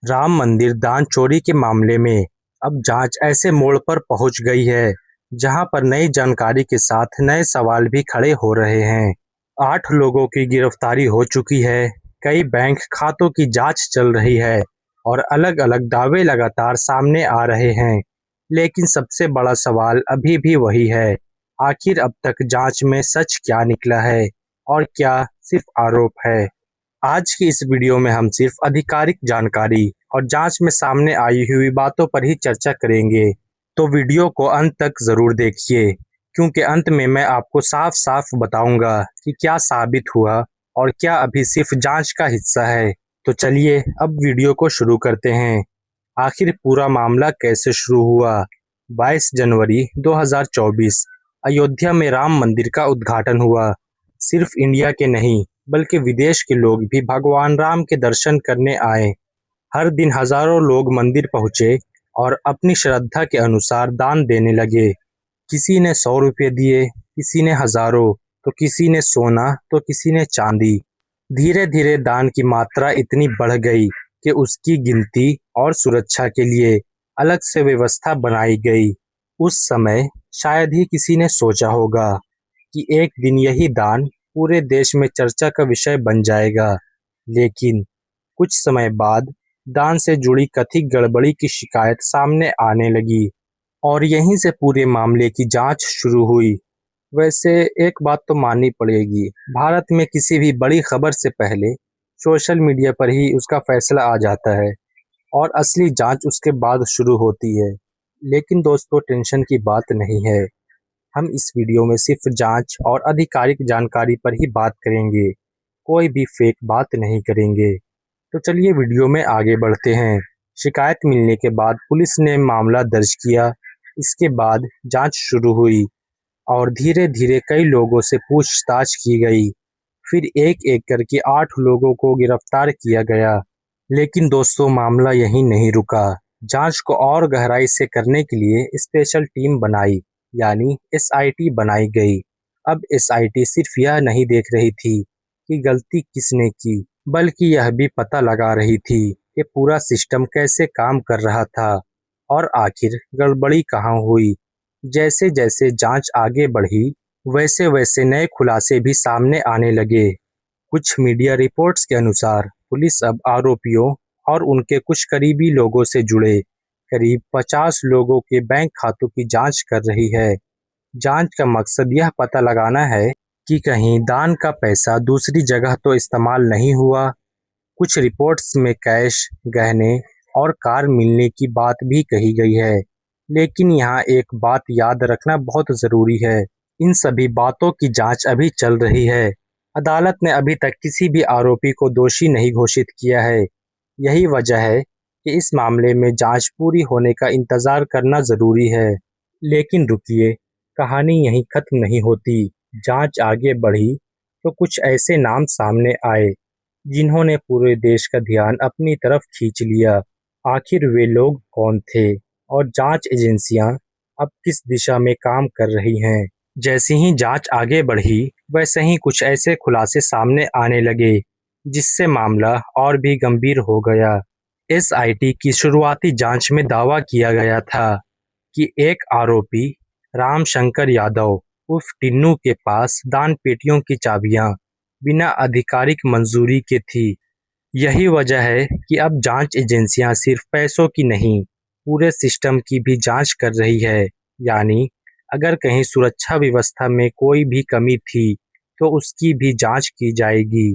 राम मंदिर दान चोरी के मामले में अब जांच ऐसे मोड़ पर पहुंच गई है जहां पर नई जानकारी के साथ नए सवाल भी खड़े हो रहे हैं। 8 लोगों की गिरफ्तारी हो चुकी है, कई बैंक खातों की जांच चल रही है और अलग-अलग दावे लगातार सामने आ रहे हैं। लेकिन सबसे बड़ा सवाल अभी भी वही है, आखिर अब तक जांच में सच क्या निकला है और क्या सिर्फ आरोप है। आज की इस वीडियो में हम सिर्फ आधिकारिक जानकारी और जांच में सामने आई हुई बातों पर ही चर्चा करेंगे। तो वीडियो को अंत तक जरूर देखिए, क्योंकि अंत में मैं आपको साफ साफ बताऊंगा कि क्या साबित हुआ और क्या अभी सिर्फ जांच का हिस्सा है। तो चलिए अब वीडियो को शुरू करते हैं। आखिर पूरा मामला कैसे शुरू हुआ? 22 जनवरी 2024 अयोध्या में राम मंदिर का उद्घाटन हुआ। सिर्फ इंडिया के नहीं बल्कि विदेश के लोग भी भगवान राम के दर्शन करने आए। हर दिन हजारों लोग मंदिर पहुंचे और अपनी श्रद्धा के अनुसार दान देने लगे। किसी ने 100 रुपये दिए, किसी ने हजारों, तो किसी ने सोना, तो किसी ने चांदी। धीरे धीरे दान की मात्रा इतनी बढ़ गई कि उसकी गिनती और सुरक्षा के लिए अलग से व्यवस्था बनाई गई। उस समय शायद ही किसी ने सोचा होगा कि एक दिन यही दान पूरे देश में चर्चा का विषय बन जाएगा। लेकिन कुछ समय बाद दान से जुड़ी कथित गड़बड़ी की शिकायत सामने आने लगी और यहीं से पूरे मामले की जांच शुरू हुई। वैसे एक बात तो माननी पड़ेगी, भारत में किसी भी बड़ी खबर से पहले सोशल मीडिया पर ही उसका फैसला आ जाता है और असली जांच उसके बाद शुरू होती है। लेकिन दोस्तों, टेंशन की बात नहीं है। हम इस वीडियो में सिर्फ जांच और आधिकारिक जानकारी पर ही बात करेंगे, कोई भी फेक बात नहीं करेंगे। तो चलिए वीडियो में आगे बढ़ते हैं। शिकायत मिलने के बाद पुलिस ने मामला दर्ज किया। इसके बाद जांच शुरू हुई और धीरे धीरे कई लोगों से पूछताछ की गई। फिर एक एक करके 8 लोगों को गिरफ्तार किया गया। लेकिन दोस्तों, मामला यहीं नहीं रुका। जांच को और गहराई से करने के लिए स्पेशल टीम बनाई, यानी एसआईटी बनाई गई। अब एसआईटी सिर्फ यह नहीं देख रही थी कि गलती किसने की, बल्कि यह भी पता लगा रही थी कि पूरा सिस्टम कैसे काम कर रहा था और आखिर गड़बड़ी कहाँ हुई। जैसे जैसे जांच आगे बढ़ी, वैसे वैसे नए खुलासे भी सामने आने लगे। कुछ मीडिया रिपोर्ट्स के अनुसार पुलिस अब आरोपियों और उनके कुछ करीबी लोगों से जुड़े करीब 50 लोगों के बैंक खातों की जांच कर रही है। जांच का मकसद यह पता लगाना है कि कहीं दान का पैसा दूसरी जगह तो इस्तेमाल नहीं हुआ। कुछ रिपोर्ट्स में कैश, गहने और कार मिलने की बात भी कही गई है। लेकिन यहाँ एक बात याद रखना बहुत ज़रूरी है, इन सभी बातों की जांच अभी चल रही है। अदालत ने अभी तक किसी भी आरोपी को दोषी नहीं घोषित किया है। यही वजह है कि इस मामले में जांच पूरी होने का इंतज़ार करना ज़रूरी है। लेकिन रुकिए, कहानी यहीं खत्म नहीं होती। जांच आगे बढ़ी तो कुछ ऐसे नाम सामने आए जिन्होंने पूरे देश का ध्यान अपनी तरफ खींच लिया। आखिर वे लोग कौन थे और जांच एजेंसियां अब किस दिशा में काम कर रही हैं? जैसे ही जांच आगे बढ़ी, वैसे ही कुछ ऐसे खुलासे सामने आने लगे जिससे मामला और भी गंभीर हो गया। एसआईटी की शुरुआती जांच में दावा किया गया था कि एक आरोपी राम शंकर यादव उर्फ टिन्नू के पास दान पेटियों की चाबियां बिना आधिकारिक मंजूरी के थी। यही वजह है कि अब जांच एजेंसियां सिर्फ पैसों की नहीं, पूरे सिस्टम की भी जांच कर रही है। यानी अगर कहीं सुरक्षा व्यवस्था में कोई भी कमी थी तो उसकी भी जांच की जाएगी।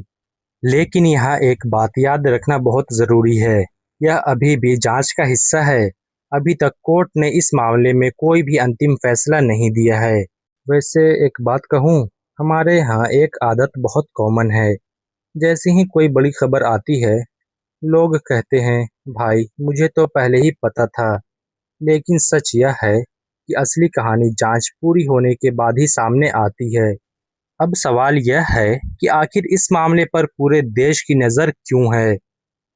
लेकिन यहाँ एक बात याद रखना बहुत ज़रूरी है, यह अभी भी जांच का हिस्सा है। अभी तक कोर्ट ने इस मामले में कोई भी अंतिम फैसला नहीं दिया है। वैसे एक बात कहूँ, हमारे यहाँ एक आदत बहुत कॉमन है। जैसे ही कोई बड़ी खबर आती है, लोग कहते हैं, भाई मुझे तो पहले ही पता था। लेकिन सच यह है कि असली कहानी जांच पूरी होने के बाद ही सामने आती है। अब सवाल यह है कि आखिर इस मामले पर पूरे देश की नज़र क्यों है?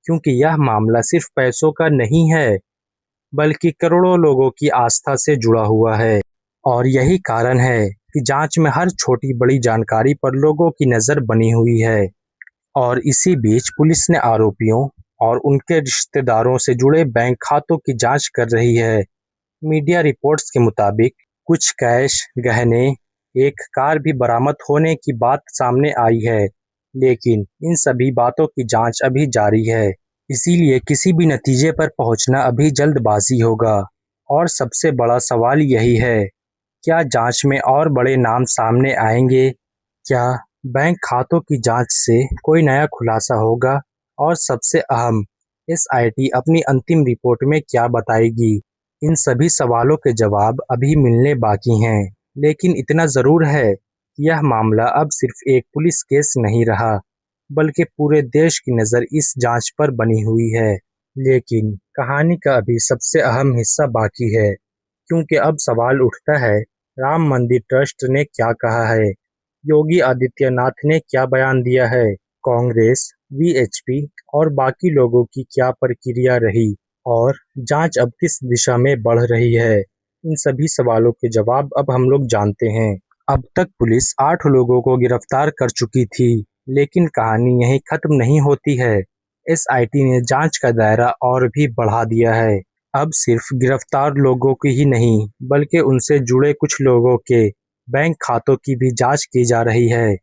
क्योंकि यह मामला सिर्फ पैसों का नहीं है, बल्कि करोड़ों लोगों की आस्था से जुड़ा हुआ है। और यही कारण है कि जांच में हर छोटी बड़ी जानकारी पर लोगों की नज़र बनी हुई है। और इसी बीच पुलिस ने आरोपियों और उनके रिश्तेदारों से जुड़े बैंक खातों की जांच कर रही है। मीडिया रिपोर्ट्स के मुताबिक कुछ कैश, गहने, एक कार भी बरामद होने की बात सामने आई है, लेकिन इन सभी बातों की जांच अभी जारी है। इसीलिए किसी भी नतीजे पर पहुंचना अभी जल्दबाजी होगा। और सबसे बड़ा सवाल यही है, क्या जांच में और बड़े नाम सामने आएंगे? क्या बैंक खातों की जांच से कोई नया खुलासा होगा? और सबसे अहम, एसआईटी अपनी अंतिम रिपोर्ट में क्या बताएगी? इन सभी सवालों के जवाब अभी मिलने बाकी हैं, लेकिन इतना ज़रूर है कि यह मामला अब सिर्फ एक पुलिस केस नहीं रहा, बल्कि पूरे देश की नज़र इस जांच पर बनी हुई है। लेकिन कहानी का अभी सबसे अहम हिस्सा बाकी है, क्योंकि अब सवाल उठता है, राम मंदिर ट्रस्ट ने क्या कहा है? योगी आदित्यनाथ ने क्या बयान दिया है? कांग्रेस, वीएचपी और बाकी लोगों की क्या प्रक्रिया रही? और जांच अब किस दिशा में बढ़ रही है? इन सभी सवालों के जवाब अब हम लोग जानते हैं। अब तक पुलिस 8 लोगों को गिरफ्तार कर चुकी थी, लेकिन कहानी यहीं खत्म नहीं होती है। एसआईटी ने जांच का दायरा और भी बढ़ा दिया है। अब सिर्फ गिरफ्तार लोगों की ही नहीं, बल्कि उनसे जुड़े कुछ लोगों के बैंक खातों की भी जांच की जा रही है।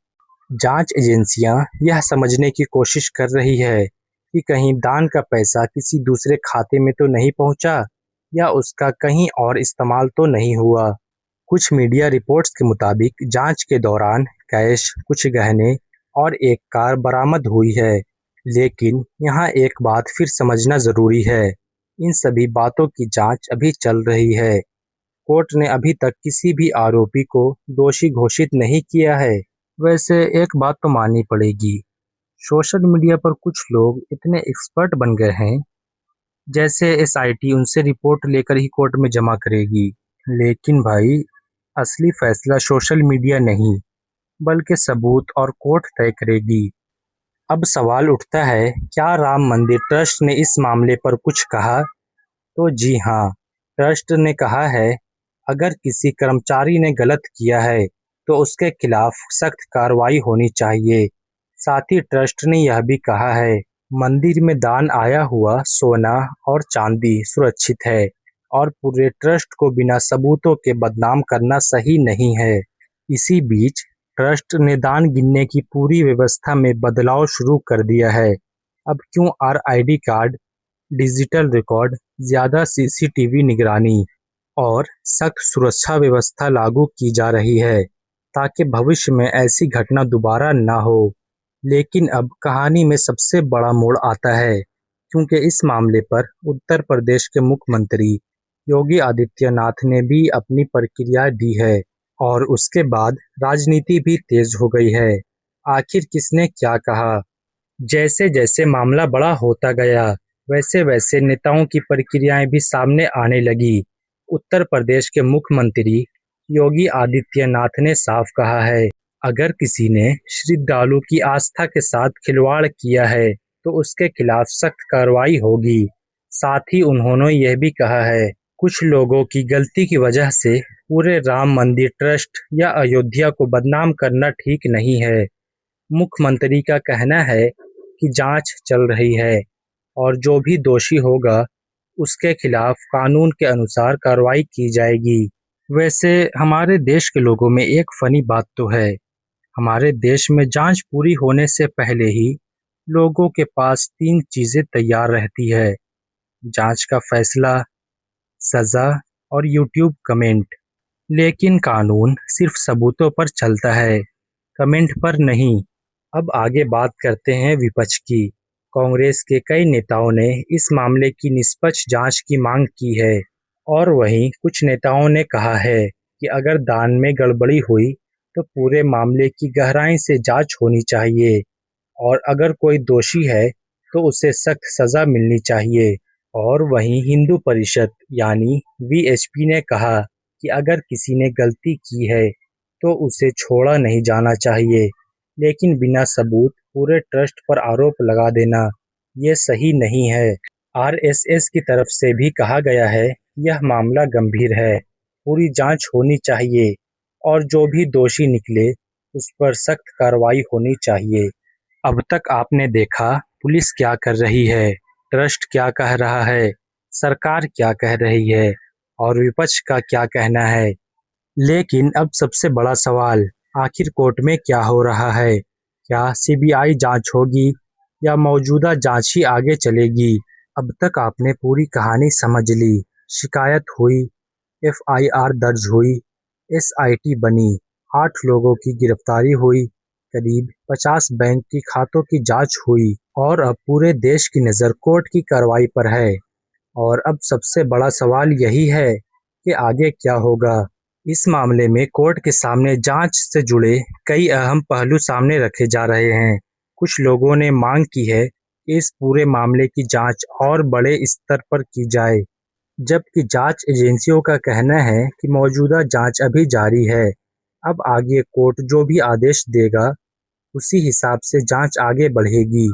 जांच एजेंसियां यह समझने की कोशिश कर रही है कि कहीं दान का पैसा किसी दूसरे खाते में तो नहीं पहुंचा, या उसका कहीं और इस्तेमाल तो नहीं हुआ। कुछ मीडिया रिपोर्ट्स के मुताबिक जांच के दौरान कैश, कुछ गहने और एक कार बरामद हुई है। लेकिन यहाँ एक बात फिर समझना जरूरी है, इन सभी बातों की जांच अभी चल रही है। कोर्ट ने अभी तक किसी भी आरोपी को दोषी घोषित नहीं किया है। वैसे एक बात तो माननी पड़ेगी, सोशल मीडिया पर कुछ लोग इतने एक्सपर्ट बन गए हैं, जैसे एसआईटी उनसे रिपोर्ट लेकर ही कोर्ट में जमा करेगी। लेकिन भाई, असली फैसला सोशल मीडिया नहीं, बल्कि सबूत और कोर्ट तय करेगी। अब सवाल उठता है, क्या राम मंदिर ट्रस्ट ने इस मामले पर कुछ कहा? तो जी हाँ, ट्रस्ट ने कहा है, अगर किसी कर्मचारी ने गलत किया है तो उसके खिलाफ सख्त कार्रवाई होनी चाहिए। साथ ही ट्रस्ट ने यह भी कहा है, मंदिर में दान आया हुआ सोना और चांदी सुरक्षित है और पूरे ट्रस्ट को बिना सबूतों के बदनाम करना सही नहीं है। इसी बीच ट्रस्ट ने दान गिनने की पूरी व्यवस्था में बदलाव शुरू कर दिया है। अब QR ID card, digital record, ज्यादा सीसीटीवी निगरानी और सख्त सुरक्षा व्यवस्था लागू की जा रही है, ताकि भविष्य में ऐसी घटना दोबारा ना हो। लेकिन अब कहानी में सबसे बड़ा मोड़ आता है, क्योंकि इस मामले पर उत्तर प्रदेश के मुख्यमंत्री योगी आदित्यनाथ ने भी अपनी प्रतिक्रिया दी है और उसके बाद राजनीति भी तेज हो गई है। आखिर किसने क्या कहा? जैसे जैसे मामला बड़ा होता गया, वैसे वैसे नेताओं की प्रक्रियाएं भी सामने आने लगी। उत्तर प्रदेश के मुख्यमंत्री योगी आदित्यनाथ ने साफ कहा है, अगर किसी ने श्रद्धालु की आस्था के साथ खिलवाड़ किया है तो उसके खिलाफ सख्त कार्रवाई होगी। साथ ही उन्होंने यह भी कहा है, कुछ लोगों की गलती की वजह से पूरे राम मंदिर ट्रस्ट या अयोध्या को बदनाम करना ठीक नहीं है। मुख्यमंत्री का कहना है कि जांच चल रही है और जो भी दोषी होगा उसके खिलाफ कानून के अनुसार कार्रवाई की जाएगी। वैसे हमारे देश के लोगों में एक फनी बात तो है, हमारे देश में जांच पूरी होने से पहले ही लोगों के पास 3 चीजें तैयार रहती है: जांच का फैसला, सजा और यूट्यूब कमेंट। लेकिन कानून सिर्फ सबूतों पर चलता है, कमेंट पर नहीं। अब आगे बात करते हैं विपक्ष की। कांग्रेस के कई नेताओं ने इस मामले की निष्पक्ष जांच की मांग की है और वहीं कुछ नेताओं ने कहा है कि अगर दान में गड़बड़ी हुई तो पूरे मामले की गहराई से जांच होनी चाहिए और अगर कोई दोषी है तो उसे सख्त सजा मिलनी चाहिए। और वहीं हिंदू परिषद यानी वीएचपी ने कहा कि अगर किसी ने गलती की है तो उसे छोड़ा नहीं जाना चाहिए, लेकिन बिना सबूत पूरे ट्रस्ट पर आरोप लगा देना ये सही नहीं है। आरएसएस की तरफ से भी कहा गया है, यह मामला गंभीर है, पूरी जांच होनी चाहिए और जो भी दोषी निकले उस पर सख्त कार्रवाई होनी चाहिए। अब तक आपने देखा पुलिस क्या कर रही है, ट्रस्ट क्या कह रहा है, सरकार क्या कह रही है और विपक्ष का क्या कहना है। लेकिन अब सबसे बड़ा सवाल, आखिर कोर्ट में क्या हो रहा है? क्या सीबीआई जांच होगी या मौजूदा जांच ही आगे चलेगी? अब तक आपने पूरी कहानी समझ ली। शिकायत हुई, एफआईआर दर्ज हुई, एसआईटी बनी, 8 लोगों की गिरफ्तारी हुई, करीब 50 बैंक की खातों की जांच हुई और अब पूरे देश की नज़र कोर्ट की कार्रवाई पर है। और अब सबसे बड़ा सवाल यही है कि आगे क्या होगा। इस मामले में कोर्ट के सामने जांच से जुड़े कई अहम पहलू सामने रखे जा रहे हैं। कुछ लोगों ने मांग की है कि इस पूरे मामले की जांच और बड़े स्तर पर की जाए, जबकि जांच एजेंसियों का कहना है कि मौजूदा जांच अभी जारी है। अब आगे कोर्ट जो भी आदेश देगा, उसी हिसाब से जांच आगे बढ़ेगी।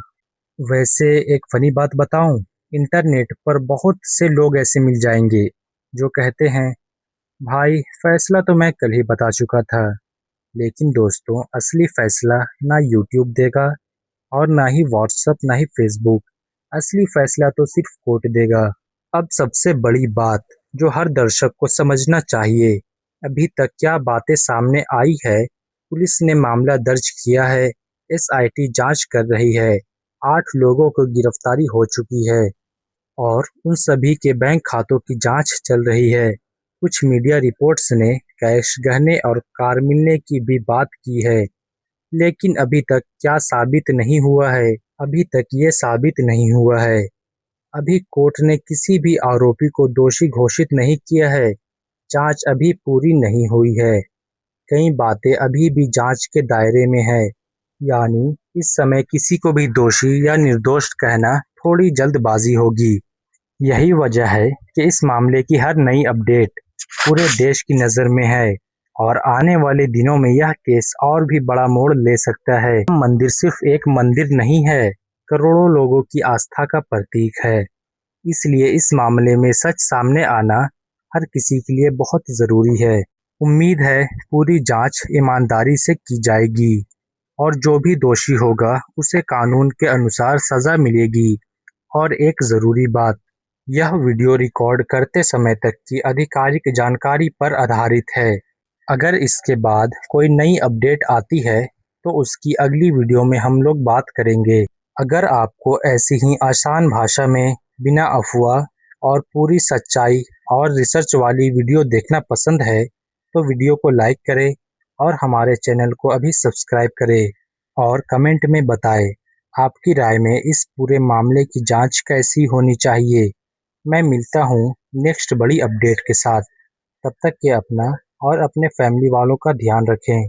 वैसे एक फनी बात बताऊं, इंटरनेट पर बहुत से लोग ऐसे मिल जाएंगे जो कहते हैं, भाई फैसला तो मैं कल ही बता चुका था। लेकिन दोस्तों, असली फैसला ना यूट्यूब देगा और ना ही व्हाट्सएप ना ही फेसबुक। असली फैसला तो सिर्फ कोर्ट देगा। अब सबसे बड़ी बात जो हर दर्शक को समझना चाहिए, अभी तक क्या बातें सामने आई है। पुलिस ने मामला दर्ज किया है, एसआईटी जांच कर रही है, 8 लोगों को गिरफ्तारी हो चुकी है और उन सभी के बैंक खातों की जांच चल रही है। कुछ मीडिया रिपोर्ट्स ने कैश, गहने और कार मिलने की भी बात की है, लेकिन अभी तक क्या साबित नहीं हुआ है। अभी तक ये साबित नहीं हुआ है। अभी कोर्ट ने किसी भी आरोपी को दोषी घोषित नहीं किया है। जांच अभी पूरी नहीं हुई है। कई बातें अभी भी जांच के दायरे में है। यानी इस समय किसी को भी दोषी या निर्दोष कहना थोड़ी जल्दबाजी होगी। यही वजह है कि इस मामले की हर नई अपडेट पूरे देश की नज़र में है और आने वाले दिनों में यह केस और भी बड़ा मोड़ ले सकता है। मंदिर सिर्फ एक मंदिर नहीं है, करोड़ों लोगों की आस्था का प्रतीक है। इसलिए इस मामले में सच सामने आना हर किसी के लिए बहुत ज़रूरी है। उम्मीद है पूरी जांच ईमानदारी से की जाएगी और जो भी दोषी होगा उसे कानून के अनुसार सज़ा मिलेगी। और एक ज़रूरी बात, यह वीडियो रिकॉर्ड करते समय तक की आधिकारिक जानकारी पर आधारित है। अगर इसके बाद कोई नई अपडेट आती है तो उसकी अगली वीडियो में हम लोग बात करेंगे। अगर आपको ऐसी ही आसान भाषा में, बिना अफवाह और पूरी सच्चाई और रिसर्च वाली वीडियो देखना पसंद है तो वीडियो को लाइक करें और हमारे चैनल को अभी सब्सक्राइब करें और कमेंट में बताएं आपकी राय में इस पूरे मामले की जांच कैसी होनी चाहिए। मैं मिलता हूँ नेक्स्ट बड़ी अपडेट के साथ। तब तक के अपना और अपने फैमिली वालों का ध्यान रखें।